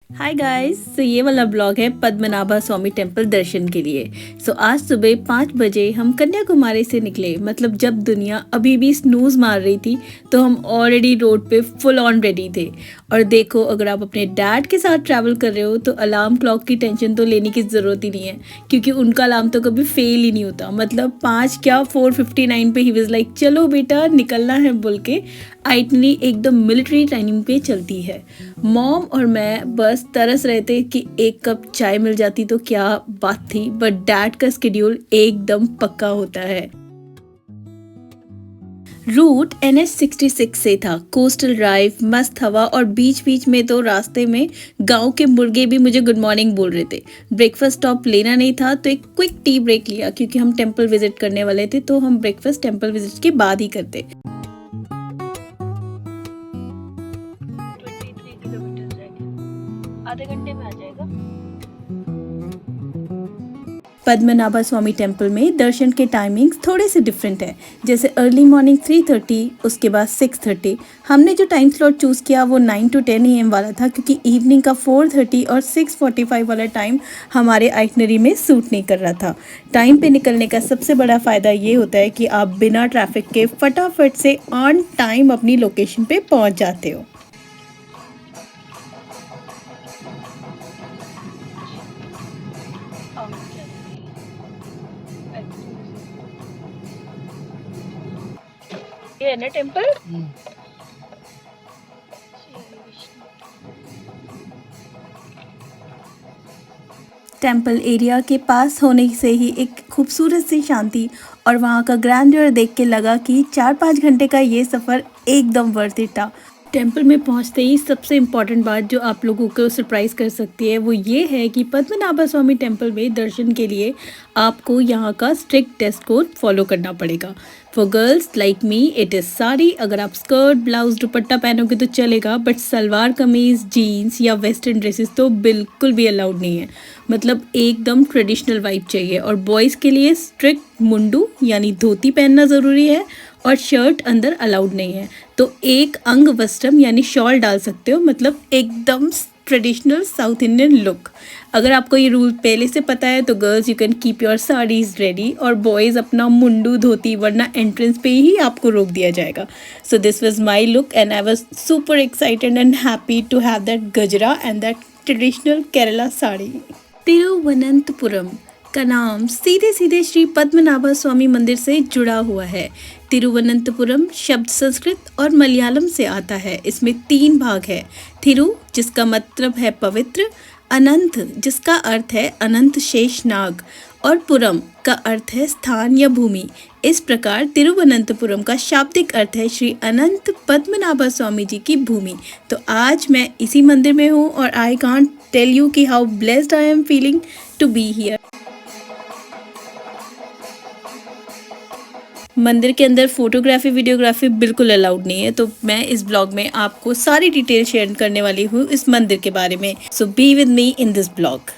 Hi guys. ये वाला blog है पद्मनाभा स्वामी टेम्पल दर्शन के लिए। आज सुबह 5 बजे हम कन्याकुमारी से निकले। मतलब जब दुनिया अभी भी स्नूज मार रही थी तो हम ऑलरेडी रोड पे फुल ऑन रेडी थे। और देखो, अगर आप अपने डैड के साथ ट्रैवल कर रहे हो तो अलार्म क्लॉक की टेंशन तो लेने की ज़रूरत ही नहीं है, क्योंकि उनका अलार्म तो कभी फेल ही नहीं होता। मतलब 5 क्या 4:59 पे ही वाज लाइक चलो बेटा निकलना है बोल के आइटनरी एकदम मिलिट्री टाइमिंग पे चलती है। मॉम और मैं बस तरस रहे थे कि एक कप चाय मिल जाती तो क्या बात थी, बट डैड का स्केड्यूल एकदम पक्का होता है। रूट NH66 से था। कोस्टल ड्राइव, मस्त हवा और बीच बीच में तो रास्ते में गांव के मुर्गे भी मुझे गुड मॉर्निंग बोल रहे थे। ब्रेकफास्ट स्टॉप लेना नहीं था तो एक क्विक टी ब्रेक लिया, क्योंकि हम टेंपल विजिट करने वाले थे तो हम ब्रेकफास्ट टेंपल विजिट के बाद ही करते। 23 किलोमीटर रह गए, आधे घंटे में आ जाएगा। पद्मनाभा स्वामी टेम्पल में दर्शन के टाइमिंग्स थोड़े से डिफरेंट है। जैसे अर्ली मॉर्निंग 3:30, उसके बाद 6:30। हमने जो टाइम स्लॉट चूज़ किया वो 9 to 10 AM वाला था, क्योंकि इवनिंग का 4:30 और 6:45 वाला टाइम हमारे आइटनरी में सूट नहीं कर रहा था। टाइम पे निकलने का सबसे बड़ा फ़ायदा ये होता है कि आप बिना ट्रैफिक के फटाफट से ऑन टाइम अपनी लोकेशन पे पहुँच जाते हो। ये है ना टेम्पल। टेम्पल एरिया के पास होने से ही एक खूबसूरत सी शांति और वहाँ का ग्रैंडर देख के लगा कि 4-5 घंटे का ये सफ़र एकदम वर्थ इट था। टेम्पल में पहुँचते ही सबसे इम्पॉर्टेंट बात जो आप लोगों को सरप्राइज़ कर सकती है वो ये है कि पद्मनाभा स्वामी टेम्पल में दर्शन के लिए आपको यहाँ का स्ट्रिक्ट ड्रेस कोड फॉलो करना पड़ेगा। For girls like me it is sari. अगर आप स्कर्ट, ब्लाउज, दुपट्टा पहनोगे तो चलेगा, बट सलवार कमीज़, जीन्स या वेस्टर्न ड्रेसेस तो बिल्कुल भी अलाउड नहीं है। मतलब एकदम ट्रेडिशनल वाइब चाहिए। और बॉयज़ के लिए स्ट्रिक्ट मुंडू यानी धोती पहनना ज़रूरी है और शर्ट अंदर अलाउड नहीं है। तो एक अंग वस्त्रम यानी शॉल डाल सकते हो, मतलब एकदम ट्रेडिशनल साउथ इंडियन लुक। अगर आपको ये रूल पहले से पता है तो girls you can keep your saris ready, और बॉयज़ अपना मुंडू धोती, वरना एंट्रेंस पे ही आपको रोक दिया जाएगा। So this was my look and I was super excited and happy to have that gajra and that traditional Kerala sari. Thiruvananthapuram का नाम सीधे सीधे श्री पद्मनाभा स्वामी मंदिर से जुड़ा हुआ है। तिरुवनंतपुरम शब्द संस्कृत और मलयालम से आता है। इसमें 3 भाग है। थिरु जिसका मतलब है पवित्र, अनंत जिसका अर्थ है अनंत शेष नाग, और पुरम का अर्थ है स्थान या भूमि। इस प्रकार तिरुवनंतपुरम का शाब्दिक अर्थ है श्री अनंत पद्मनाभा स्वामी जी की भूमि। तो आज मैं इसी मंदिर में हूँ और आई कांट टेल यू कि how blessed I am feeling to be here. मंदिर के अंदर फोटोग्राफी वीडियोग्राफी बिल्कुल अलाउड नहीं है, तो मैं इस ब्लॉग में आपको सारी डिटेल शेयर करने वाली हूँ इस मंदिर के बारे में। So be with me in this blog.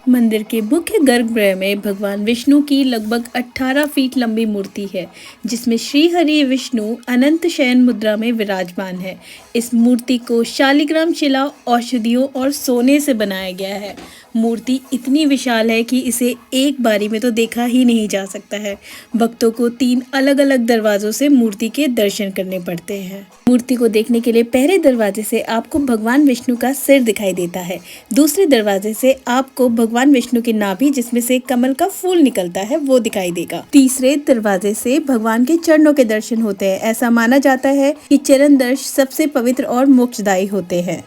मंदिर के मुख्य गर्भगृह में भगवान विष्णु की लगभग 18 फीट लंबी मूर्ति है, जिसमें श्री हरि विष्णु अनंत शयन मुद्रा में विराजमान है। इस मूर्ति को शालिग्राम शिला, औषधियों और सोने से बनाया गया है। मूर्ति इतनी विशाल है कि इसे एक बारी में तो देखा ही नहीं जा सकता है। भक्तों को 3 अलग अलग दरवाजों से मूर्ति के दर्शन करने पड़ते हैं। मूर्ति को देखने के लिए पहले दरवाजे से आपको भगवान विष्णु का सिर दिखाई देता है। दूसरे दरवाजे से आपको भगवान विष्णु की नाभि, जिसमें से कमल का फूल निकलता है, वो दिखाई देगा। तीसरे दरवाजे से भगवान के चरणों के दर्शन होते हैं। ऐसा माना जाता है कि चरण दर्श सबसे पवित्र और मोक्षदायी होते हैं।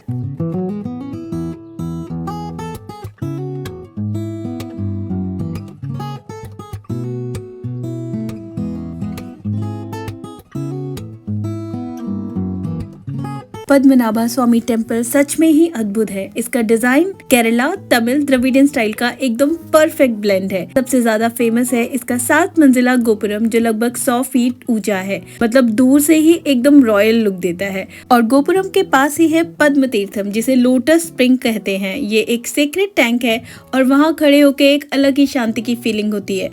पद्मनाभा स्वामी टेम्पल सच में ही अद्भुत है। इसका design Kerala, Tamil, Dravidian style का एकदम परफेक्ट ब्लेंड है। सबसे ज्यादा फेमस है इसका 7 मंजिला गोपुरम, जो लगभग 100 फीट ऊंचा है। मतलब दूर से ही एकदम रॉयल लुक देता है। और गोपुरम के पास ही है पद्म तीर्थम, जिसे लोटस स्प्रिंग कहते हैं। ये एक सेक्रेट टैंक है और वहाँ खड़े होके एक अलग ही शांति की फीलिंग होती है।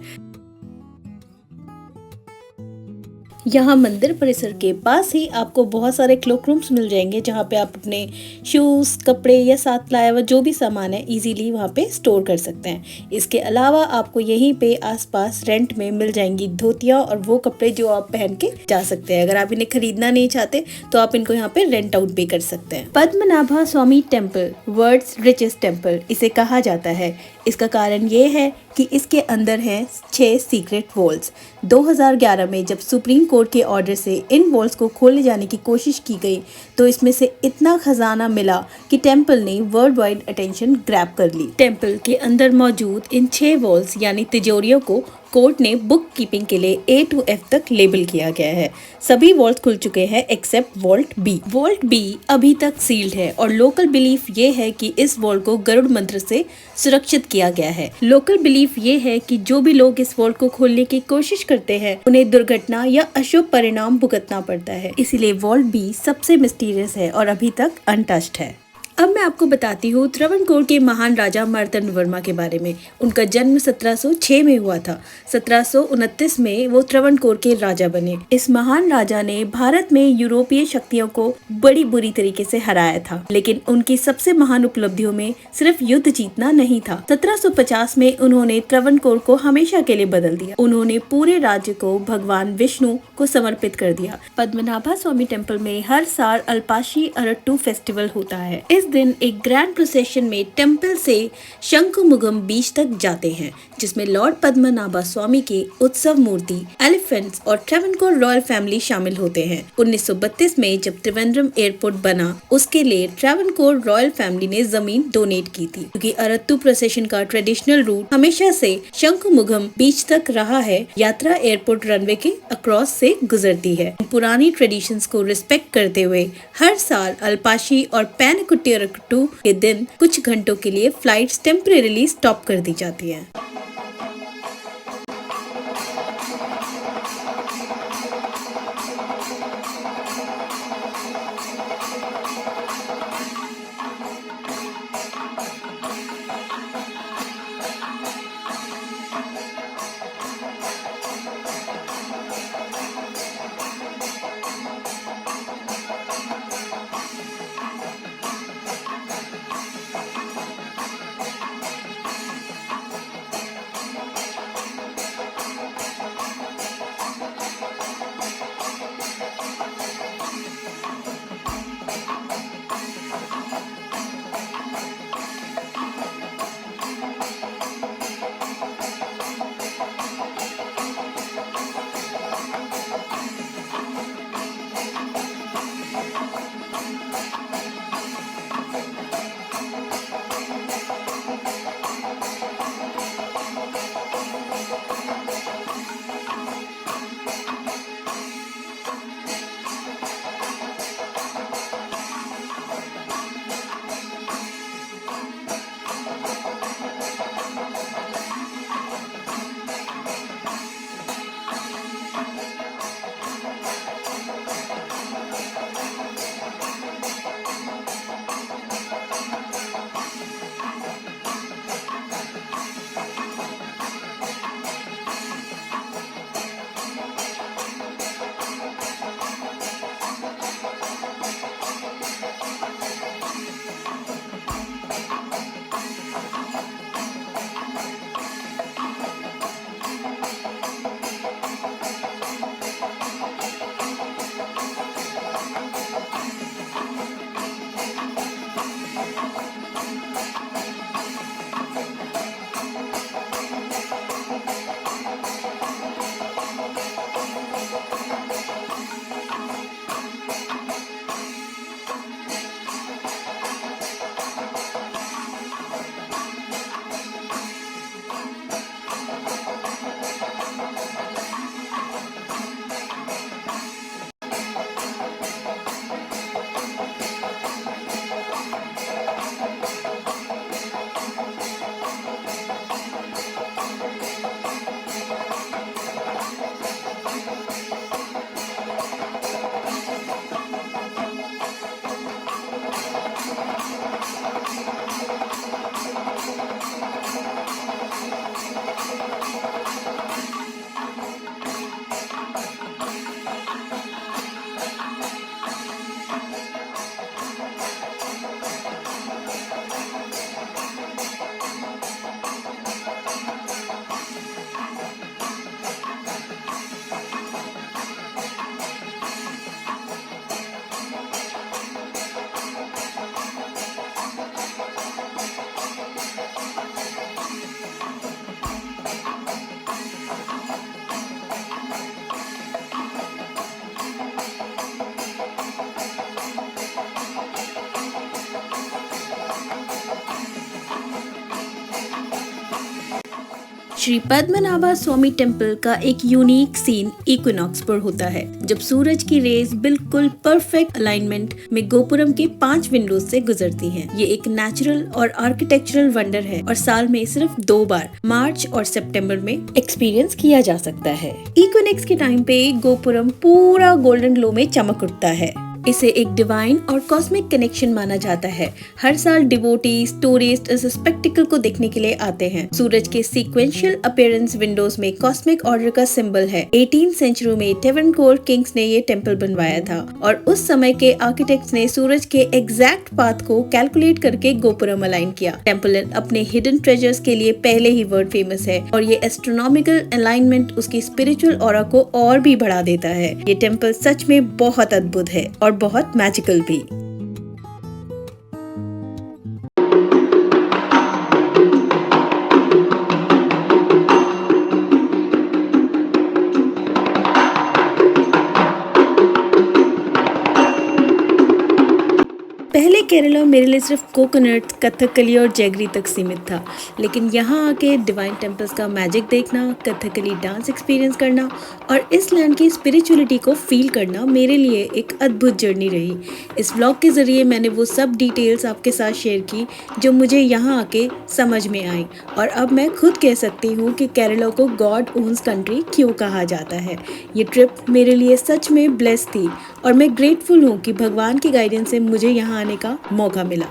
यहाँ मंदिर परिसर के पास ही आपको बहुत सारे क्लोक रूम्स मिल जाएंगे, जहाँ पे आप अपने शूज, कपड़े या साथ लाया हुआ जो भी सामान है इजीली वहाँ पे स्टोर कर सकते हैं। इसके अलावा आपको यहीं पे आसपास रेंट में मिल जाएंगी धोतियाँ और वो कपड़े जो आप पहन के जा सकते हैं। अगर आप इन्हें खरीदना नहीं चाहते तो आप इनको यहाँ पे रेंट आउट भी कर सकते हैं। पद्मनाभा स्वामी टेम्पल वर्ल्ड्स रिचेस्ट टेम्पल इसे कहा जाता है। इसका कारण ये है कि इसके अंदर हैं 6 सीक्रेट वॉल्स। 2011 में जब सुप्रीम कोर्ट के ऑर्डर से इन वॉल्स को खोले जाने की कोशिश की गई तो इसमें से इतना खजाना मिला कि टेम्पल ने वर्ल्ड वाइड अटेंशन ग्रैब कर ली। टेम्पल के अंदर मौजूद इन 6 वॉल्स यानी तिजोरियों को कोर्ट ने बुक कीपिंग के लिए A to F तक लेबल किया गया है। सभी वॉल्ट खुल चुके हैं except vault B. Vault B अभी तक सील्ड है और लोकल बिलीफ ये है कि इस वॉल्ट को गरुड़ मंत्र से सुरक्षित किया गया है। लोकल बिलीफ ये है कि जो भी लोग इस वॉल्ट को खोलने की कोशिश करते हैं उन्हें दुर्घटना या अशुभ परिणाम भुगतना पड़ता है। इसीलिए वॉल्ट बी सबसे मिस्टीरियस है और अभी तक अनटच्ड है। अब मैं आपको बताती हूँ त्रावणकोर के महान राजा मार्तंड वर्मा के बारे में। उनका जन्म 1706 में हुआ था। 1729 में वो त्रावणकोर के राजा बने। इस महान राजा ने भारत में यूरोपीय शक्तियों को बड़ी बुरी तरीके से हराया था, लेकिन उनकी सबसे महान उपलब्धियों में सिर्फ युद्ध जीतना नहीं था। 1750 में उन्होंने त्रावणकोर को हमेशा के लिए बदल दिया। उन्होंने पूरे राज्य को भगवान विष्णु को समर्पित कर दिया। पद्मनाभा स्वामी टेम्पल में हर साल अल्पाशी अरट्टू फेस्टिवल होता है। इस दिन एक ग्रैंड प्रोसेशन में टेम्पल से शंकुमुगम बीच तक जाते हैं, जिसमें लॉर्ड पद्मनाभा स्वामी के उत्सव मूर्ति, एलिफेंट्स और ट्रावणकोर रॉयल फैमिली शामिल होते हैं। 1932 में जब त्रिवेंद्रम एयरपोर्ट बना, उसके लिए ट्रावणकोर रॉयल फैमिली ने जमीन डोनेट की थी। क्योंकि अरत्तू प्रोसेशन का ट्रेडिशनल रूट हमेशा से शंकुमुगम बीच तक रहा है, यात्रा एयरपोर्ट रनवे के अक्रॉस से गुजरती है। पुरानी ट्रेडिशंस को रिस्पेक्ट करते हुए हर साल अल्पाशी और पैनकुट्टी अरट्टू के दिन कुछ घंटों के लिए फ्लाइट्स टेम्परेरीली स्टॉप कर दी जाती हैं। श्री पद्मनाभा स्वामी टेम्पल का एक यूनिक सीन इक्विनॉक्स पर होता है, जब सूरज की रेज बिल्कुल परफेक्ट अलाइनमेंट में गोपुरम के 5 विंडोज से गुजरती हैं। ये एक नेचुरल और आर्किटेक्चरल वंडर है और साल में सिर्फ 2 बार मार्च और सितंबर में एक्सपीरियंस किया जा सकता है। इक्विनॉक्स के टाइम पे गोपुरम पूरा गोल्डन ग्लो में चमक उठता है। इसे एक डिवाइन और कॉस्मिक कनेक्शन माना जाता है। हर साल डिवोटीज, टूरिस्ट इस स्पेक्टिकल को देखने के लिए आते हैं। सूरज के सीक्वेंशियल अपीयरेंस विंडोज में कॉस्मिक ऑर्डर का सिंबल है। 18th सेंचुरी में ट्रेवनकोर किंग्स ने ये टेम्पल बनवाया था और उस समय के आर्किटेक्ट्स ने सूरज के एग्जैक्ट पाथ को कैलकुलेट करके गोपुरम अलाइन किया। टेम्पल अपने हिडन ट्रेजर्स के लिए पहले ही वर्ल्ड फेमस है और ये एस्ट्रोनॉमिकल अलाइनमेंट उसकी स्पिरिचुअल ऑरा को और भी बढ़ा देता है। ये टेम्पल सच में बहुत अद्भुत है और बहुत मैजिकल भी। पहले केरला मेरे लिए सिर्फ कोकोनट, कथकली और जैगरी तक सीमित था, लेकिन यहाँ आके डिवाइन टेम्पल्स का मैजिक देखना, कथकली डांस एक्सपीरियंस करना और इस लैंड की स्पिरिचुअलिटी को फील करना मेरे लिए एक अद्भुत जर्नी रही। इस व्लॉग के ज़रिए मैंने वो सब डिटेल्स आपके साथ शेयर की जो मुझे यहाँ आके समझ में आई और अब मैं खुद कह सकती हूँ कि केरला को गॉड ओन्स कंट्री क्यों कहा जाता है। ये ट्रिप मेरे लिए सच में ब्लेस थी और मैं ग्रेटफुल हूँ कि भगवान की गाइडेंस से मुझे यहाँ आने का मौका मिला।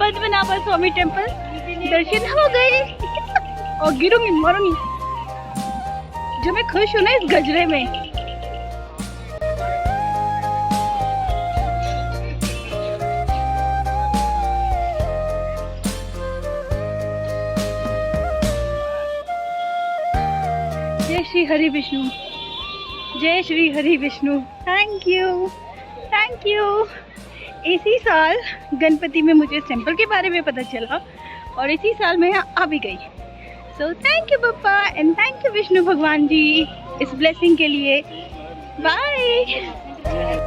पद्मनाभा स्वामी टेम्पल दर्शन हो गए और गिरूंगी मरूंगी जो मैं खुश हूँ ना इस गजरे में। जय श्री हरि विष्णु, जय Shri Hari Vishnu. Thank you, thank you. इसी साल गणपति में मुझे इस टेम्पल के बारे में पता चला और इसी साल मैं यहाँ आ भी गई। So thank you papa and thank you Vishnu भगवान जी इस ब्लेसिंग के लिए। बाय।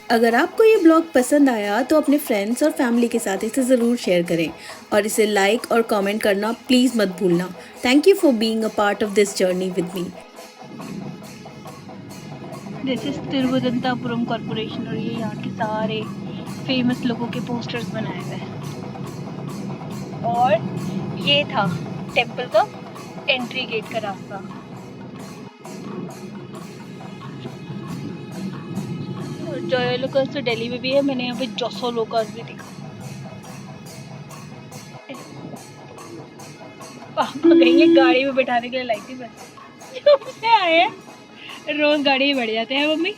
अगर आपको ये ब्लॉग पसंद आया तो अपने फ्रेंड्स और फैमिली के साथ इसे ज़रूर शेयर करें और इसे लाइक और कमेंट करना प्लीज़ मत भूलना। Thank you for being a part of this journey with me. This is Thiruvananthapuram corporation और ये यहाँ के सारे फेमस लोगों के पोस्टर्स बनाए हुए हैं। और ये था टेम्पल का एंट्री गेट का रास्ता। जयोलुकास तो दिल्ली में भी है, मैंने यहाँ पे जोसोलुकास भी देखा। पापा कहेंगे गाड़ी में बैठाने के लिए लाई थी बस। से आए हैं, रोज गाड़ी में बैठ जाते हैं मम्मी।